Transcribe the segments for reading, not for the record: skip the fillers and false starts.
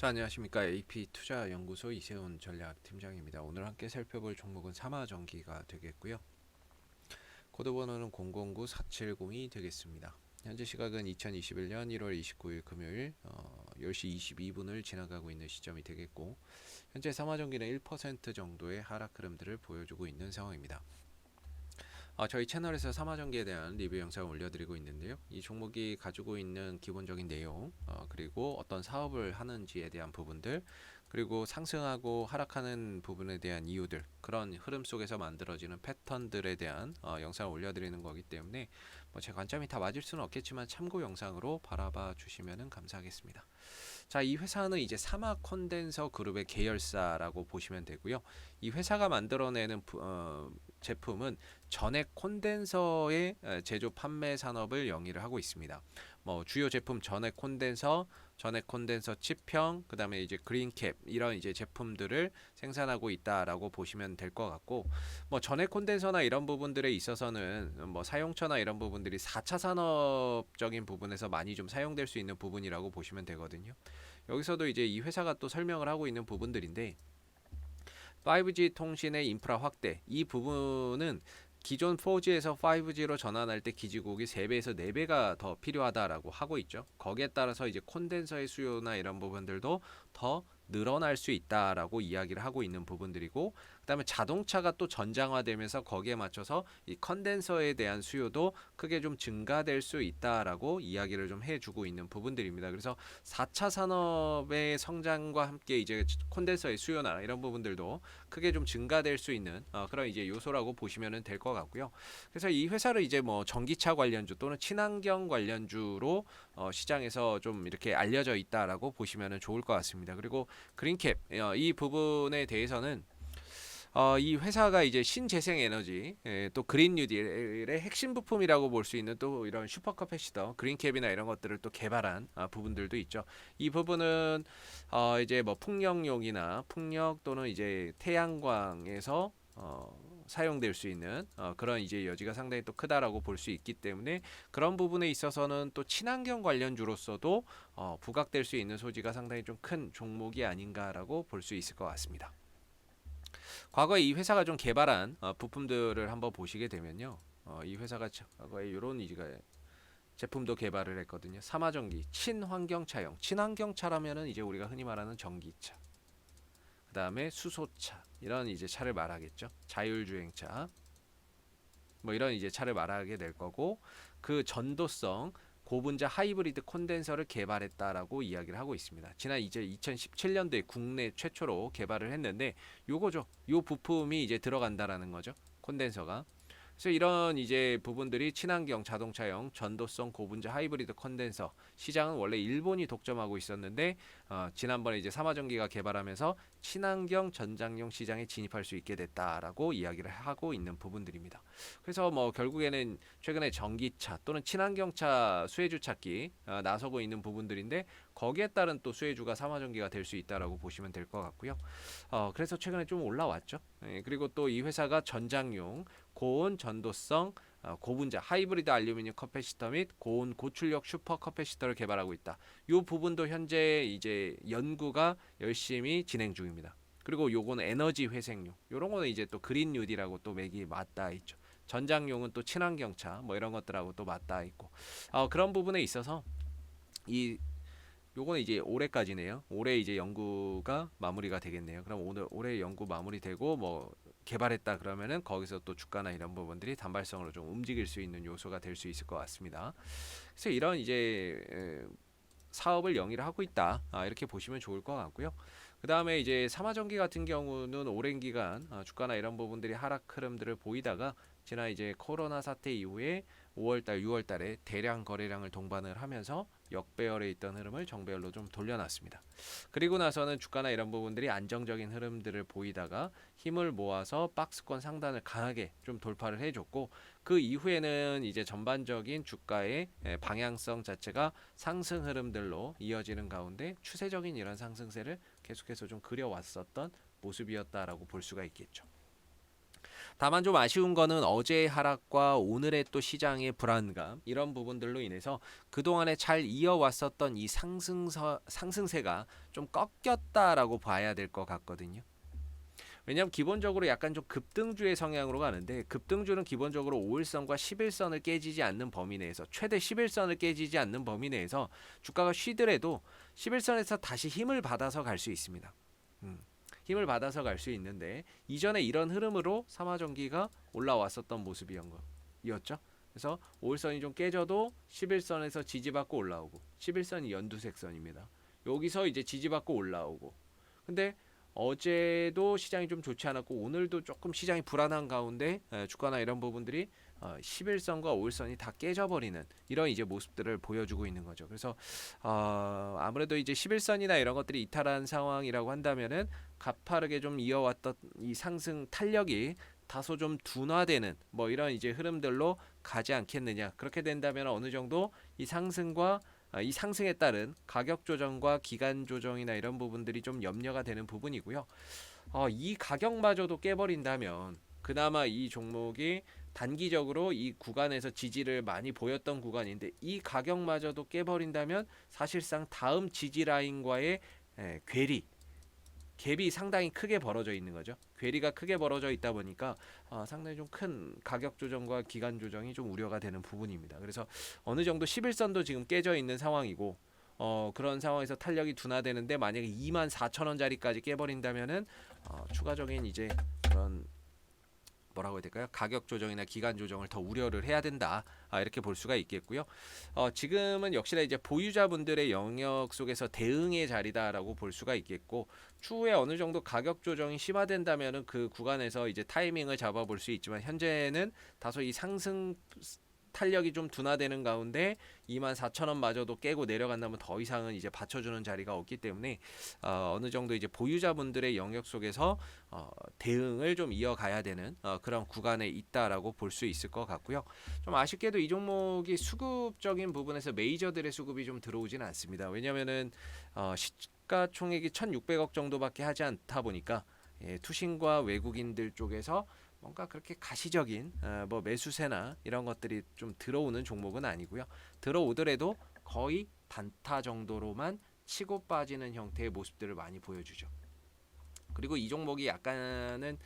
자, 안녕하십니까. AP투자연구소 이세훈 전략팀장입니다. 오늘 함께 살펴볼 종목은 삼화전기가 되겠고요. 코드번호는 009470이 되겠습니다. 현재 시각은 2021년 1월 29일 금요일 10시 22분을 지나가고 있는 시점이 되겠고, 현재 삼화전기는 1% 정도의 하락 흐름들을 보여주고 있는 상황입니다. 저희 채널에서 삼화전기에 대한 리뷰 영상을 올려드리고 있는데요. 이 종목이 가지고 있는 기본적인 내용, 그리고 어떤 사업을 하는지에 대한 부분들, 그리고 상승하고 하락하는 부분에 대한 이유들, 그런 흐름 속에서 만들어지는 패턴들에 대한 영상을 올려드리는 거기 때문에 제 관점이 다 맞을 수는 없겠지만 참고 영상으로 바라봐 주시면 감사하겠습니다. 자, 이 회사는 이제 사마 콘덴서 그룹의 계열사라고 보시면 되고요. 이 회사가 만들어내는 제품은 전액 콘덴서의 제조 판매 산업을 영위를 하고 있습니다. 주요 제품 전액 콘덴서, 전액 콘덴서 치평, 그다음에 이제 그린캡 이런 이제 제품들을 생산하고 있다라고 보시면 될 것 같고, 전액 콘덴서나 이런 부분들에 있어서는 사용처나 이런 부분들이 4차 산업적인 부분에서 많이 좀 사용될 수 있는 부분이라고 보시면 되거든요. 여기서도 이제 이 회사가 또 설명을 하고 있는 부분들인데, 5G 통신의 인프라 확대, 이 부분은 기존 4G에서 5G로 전환할 때 기지국이 3배에서 4배가 더 필요하다라고 하고 있죠. 거기에 따라서 이제 콘덴서의 수요나 이런 부분들도 더 늘어날 수 있다라고 이야기를 하고 있는 부분들이고, 그다음에 자동차가 또 전장화되면서 거기에 맞춰서 이 컨덴서에 대한 수요도 크게 좀 증가될 수 있다라고 이야기를 좀 해주고 있는 부분들입니다. 그래서 4차 산업의 성장과 함께 이제 콘덴서의 수요나 이런 부분들도 크게 좀 증가될 수 있는 그런 이제 요소라고 보시면 될 것 같고요. 그래서 이 회사를 이제 전기차 관련주 또는 친환경 관련주로 시장에서 좀 이렇게 알려져 있다라고 보시면 좋을 것 같습니다. 그리고 그린캡 이 부분에 대해서는 이 회사가 이제 신재생 에너지, 또 그린 뉴딜의 핵심 부품이라고 볼 수 있는 또 이런 슈퍼 커패시터, 그린캡이나 이런 것들을 또 개발한 부분들도 있죠. 이 부분은 이제 풍력용이나 풍력 또는 이제 태양광에서 사용될 수 있는 그런 이제 여지가 상당히 또 크다라고 볼 수 있기 때문에, 그런 부분에 있어서는 또 친환경 관련주로서도 부각될 수 있는 소지가 상당히 좀 큰 종목이 아닌가라고 볼 수 있을 것 같습니다. 과거에 이 회사가 좀 개발한 부품들을 한번 보시게 되면요. 이 회사가 과거에 이런 제품도 개발을 했거든요. 삼화전기, 친환경차용. 친환경차라면은 이제 우리가 흔히 말하는 전기차. 그 다음에 수소차. 이런 이제 차를 말하겠죠. 자율주행차. 이런 이제 차를 말하게 될 거고, 그 전도성 고분자 하이브리드 콘덴서를 개발했다라고 이야기를 하고 있습니다. 지난 이제 2017년도에 국내 최초로 개발을 했는데, 요거죠. 요 부품이 이제 들어간다라는 거죠. 콘덴서가. 그래서 이런 이제 부분들이 친환경 자동차용 전도성 고분자 하이브리드 컨덴서 시장은 원래 일본이 독점하고 있었는데, 지난번에 이제 삼화전기가 개발하면서 친환경 전장용 시장에 진입할 수 있게 됐다라고 이야기를 하고 있는 부분들입니다. 그래서 결국에는 최근에 전기차 또는 친환경차 수혜주 찾기 나서고 있는 부분들인데, 거기에 따른 또 수혜주가 삼화전기가 될 수 있다라고 보시면 될 것 같고요. 그래서 최근에 좀 올라왔죠. 그리고 또 이 회사가 전장용 고온 전도성 고분자 하이브리드 알루미늄 커패시터 및 고온 고출력 슈퍼 커패시터를 개발하고 있다. 이 부분도 현재 이제 연구가 열심히 진행 중입니다. 그리고 요거는 에너지 회생용, 요런 거는 이제 또 그린 뉴딜하고 또 맥이 맞닿아 있죠. 전장용은 또 친환경차 이런 것들하고 또 맞닿아 있고, 그런 부분에 있어서 이 요거는 이제 올해까지네요. 올해 이제 연구가 마무리가 되겠네요. 그럼 올해 연구 마무리되고 개발했다 그러면은 거기서 또 주가나 이런 부분들이 단발성으로 좀 움직일 수 있는 요소가 될 수 있을 것 같습니다. 그래서 이런 이제 사업을 영위를 하고 있다. 이렇게 보시면 좋을 것 같고요. 그 다음에 이제 삼화전기 같은 경우는 오랜 기간 주가나 이런 부분들이 하락 흐름들을 보이다가 지난 이제 코로나 사태 이후에 5월달, 6월달에 대량 거래량을 동반을 하면서 역배열에 있던 흐름을 정배열로 좀 돌려놨습니다. 그리고 나서는 주가나 이런 부분들이 안정적인 흐름들을 보이다가 힘을 모아서 박스권 상단을 강하게 좀 돌파를 해줬고, 그 이후에는 이제 전반적인 주가의 방향성 자체가 상승 흐름들로 이어지는 가운데 추세적인 이런 상승세를 계속해서 좀 그려왔었던 모습이었다라고 볼 수가 있겠죠. 다만 좀 아쉬운 거는 어제의 하락과 오늘의 또 시장의 불안감 이런 부분들로 인해서 그동안에 잘 이어왔었던 이 상승세가 좀 꺾였다라고 봐야 될 것 같거든요. 왜냐하면 기본적으로 약간 좀 급등주의 성향으로 가는데, 급등주는 기본적으로 5일선과 11선을 깨지지 않는 범위 내에서, 최대 11선을 깨지지 않는 범위 내에서 주가가 쉬더라도 11선에서 다시 힘을 받아서 갈 수 있습니다. 힘을 받아서 갈 수 있는데, 이전에 이런 흐름으로 삼화전기가 올라왔었던 모습이었죠. 그래서 5일선이 좀 깨져도 11선에서 지지받고 올라오고, 11선이 연두색선입니다. 여기서 이제 지지받고 올라오고, 근데 어제도 시장이 좀 좋지 않았고 오늘도 조금 시장이 불안한 가운데 주가나 이런 부분들이 11선과 5일선이 다 깨져버리는 이런 이제 모습들을 보여주고 있는 거죠. 그래서 아무래도 이제 11선이나 이런 것들이 이탈한 상황이라고 한다면은 가파르게 좀 이어왔던 이 상승 탄력이 다소 좀 둔화되는 뭐 이런 이제 흐름들로 가지 않겠느냐. 그렇게 된다면 어느 정도 이 상승과 이 상승에 따른 가격 조정과 기간 조정이나 이런 부분들이 좀 염려가 되는 부분이고요. 이 가격마저도 깨버린다면 그나마 이 종목이 단기적으로 이 구간에서 지지를 많이 보였던 구간인데, 이 가격마저도 깨버린다면 사실상 다음 지지 라인과의 갭이 상당히 크게 벌어져 있는 거죠. 괴리가 크게 벌어져 있다 보니까 상당히 좀 큰 가격 조정과 기간 조정이 좀 우려가 되는 부분입니다. 그래서 어느 정도 11선도 지금 깨져 있는 상황이고, 그런 상황에서 탄력이 둔화되는데 만약에 24,000원짜리까지 깨버린다면은 추가적인 이제 그런 뭐라고 해야 될까요? 가격 조정이나 기간 조정을 더 우려를 해야 된다. 이렇게 볼 수가 있겠고요. 지금은 역시나 이제 보유자분들의 영역 속에서 대응의 자리다라고 볼 수가 있겠고, 추후에 어느 정도 가격 조정이 심화된다면은 그 구간에서 이제 타이밍을 잡아볼 수 있지만, 현재는 다소 이 상승 탄력이 좀 둔화되는 가운데 24,000원마저도 깨고 내려간다면 더 이상은 이제 받쳐주는 자리가 없기 때문에 어느 정도 이제 보유자분들의 영역 속에서 대응을 좀 이어가야 되는 그런 구간에 있다라고 볼 수 있을 것 같고요. 좀 아쉽게도 이 종목이 수급적인 부분에서 메이저들의 수급이 좀 들어오지는 않습니다. 왜냐면은 시가총액이 1,600억 정도밖에 하지 않다 보니까 투신과 외국인들 쪽에서 뭔가 그렇게 가시적인 뭐 매수세나 이런 것들이 좀 들어오는 종목은 아니고요. 들어오더라도 거의 단타 정도로만 치고 빠지는 형태의 모습들을 많이 보여주죠. 그리고 이 종목이 약간은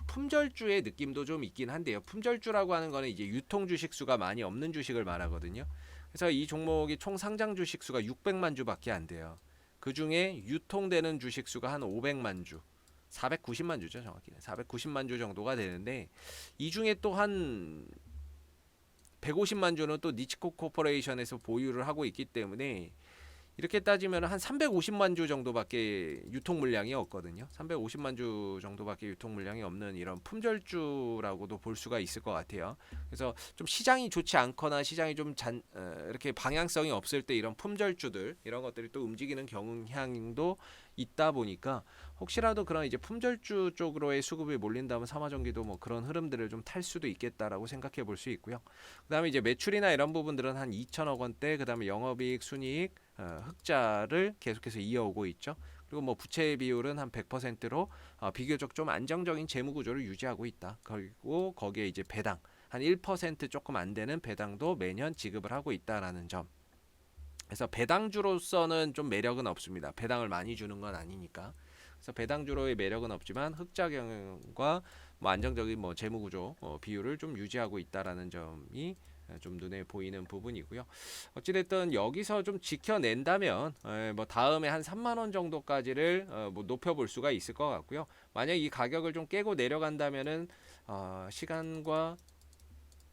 품절주의 느낌도 좀 있긴 한데요. 품절주라고 하는 거는 이제 유통 주식 수가 많이 없는 주식을 말하거든요. 그래서 이 종목이 총 상장 주식 수가 600만 주밖에 안 돼요. 그 중에 유통되는 주식 수가 한 500만 주. 490만 주죠, 정확히는. 490만 주 정도가 되는데, 이 중에 또 한 150만 주는 또 니치코 코퍼레이션에서 보유를 하고 있기 때문에, 이렇게 따지면 한 350만 주 정도밖에 유통 물량이 없거든요. 350만 주 정도밖에 유통 물량이 없는 이런 품절주라고도 볼 수가 있을 것 같아요. 그래서 좀 시장이 좋지 않거나 시장이 좀 이렇게 방향성이 없을 때 이런 품절주들 이런 것들이 또 움직이는 경향도 있다 보니까, 혹시라도 그런 이제 품절주 쪽으로의 수급이 몰린다면 삼화전기도 뭐 그런 흐름들을 좀 탈 수도 있겠다라고 생각해 볼 수 있고요. 그다음에 이제 매출이나 이런 부분들은 한 2천억 원대, 그다음에 영업이익, 순이익, 흑자를 계속해서 이어오고 있죠. 그리고 뭐 부채 비율은 한 100%로 비교적 좀 안정적인 재무 구조를 유지하고 있다. 그리고 거기에 이제 배당 한 1% 조금 안 되는 배당도 매년 지급을 하고 있다라는 점. 그래서 배당주로서는 좀 매력은 없습니다. 배당을 많이 주는 건 아니니까. 그래서 배당주로의 매력은 없지만 흑자 경영과 뭐 안정적인 뭐 재무 구조 비율을 좀 유지하고 있다라는 점이 좀 눈에 보이는 부분이고요. 어찌됐든 여기서 좀 지켜낸다면 뭐 다음에 한 3만 원 정도까지를 뭐 높여볼 수가 있을 것 같고요. 만약 이 가격을 좀 깨고 내려간다면은 시간과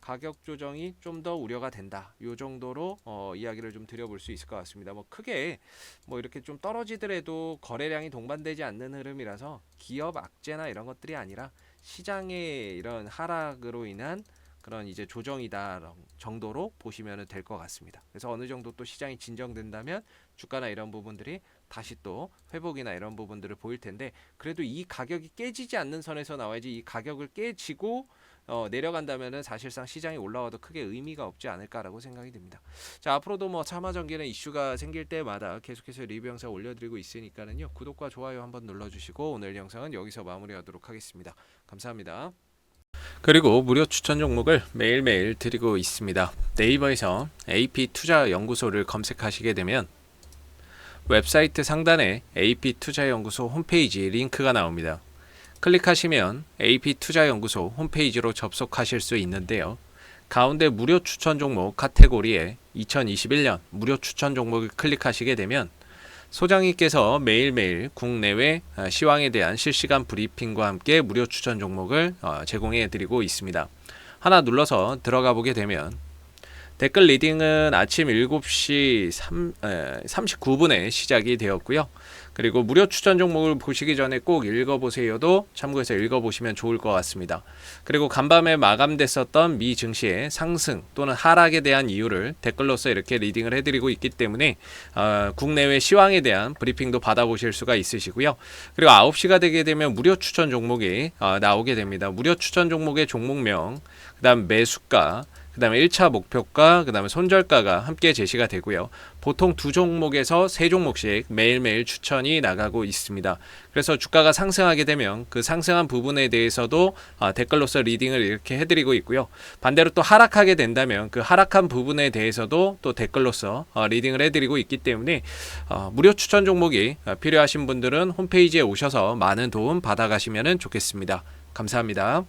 가격 조정이 좀 더 우려가 된다. 요 정도로 이야기를 좀 드려볼 수 있을 것 같습니다. 뭐 크게 뭐 이렇게 좀 떨어지더라도 거래량이 동반되지 않는 흐름이라서 기업 악재나 이런 것들이 아니라 시장의 이런 하락으로 인한 그런 이제 조정이다 정도로 보시면 될 것 같습니다. 그래서 어느 정도 또 시장이 진정된다면 주가나 이런 부분들이 다시 또 회복이나 이런 부분들을 보일 텐데, 그래도 이 가격이 깨지지 않는 선에서 나와야지. 이 가격을 깨지고 내려간다면은 사실상 시장이 올라와도 크게 의미가 없지 않을까라고 생각이 듭니다. 자, 앞으로도 뭐 차마전기는 이슈가 생길 때마다 계속해서 리뷰 영상 올려드리고 있으니까는요, 구독과 좋아요 한번 눌러주시고 오늘 영상은 여기서 마무리하도록 하겠습니다. 감사합니다. 그리고 무료 추천 종목을 매일매일 드리고 있습니다. 네이버에서 AP투자연구소를 검색하시게 되면 웹사이트 상단에 AP투자연구소 홈페이지 링크가 나옵니다. 클릭하시면 AP투자연구소 홈페이지로 접속하실 수 있는데요. 가운데 무료 추천 종목 카테고리에 2021년 무료 추천 종목을 클릭하시게 되면 소장님께서 매일매일 국내외 시황에 대한 실시간 브리핑과 함께 무료 추천 종목을 제공해 드리고 있습니다. 하나 눌러서 들어가 보게 되면 댓글 리딩은 아침 7시 39분에 시작이 되었고요. 그리고 무료 추천 종목을 보시기 전에 꼭 읽어보세요도 참고해서 읽어보시면 좋을 것 같습니다. 그리고 간밤에 마감됐었던 미 증시의 상승 또는 하락에 대한 이유를 댓글로서 이렇게 리딩을 해드리고 있기 때문에 국내외 시황에 대한 브리핑도 받아보실 수가 있으시고요. 그리고 9시가 되게 되면 무료 추천 종목이 나오게 됩니다. 무료 추천 종목의 종목명, 그 다음 매수가, 그 다음에 1차 목표가, 그 다음에 손절가가 함께 제시가 되고요. 보통 2종목에서 3종목씩 매일매일 추천이 나가고 있습니다. 그래서 주가가 상승하게 되면 그 상승한 부분에 대해서도 댓글로서 리딩을 이렇게 해드리고 있고요. 반대로 또 하락하게 된다면 그 하락한 부분에 대해서도 또 댓글로서 리딩을 해드리고 있기 때문에 무료 추천 종목이 필요하신 분들은 홈페이지에 오셔서 많은 도움 받아가시면 좋겠습니다. 감사합니다.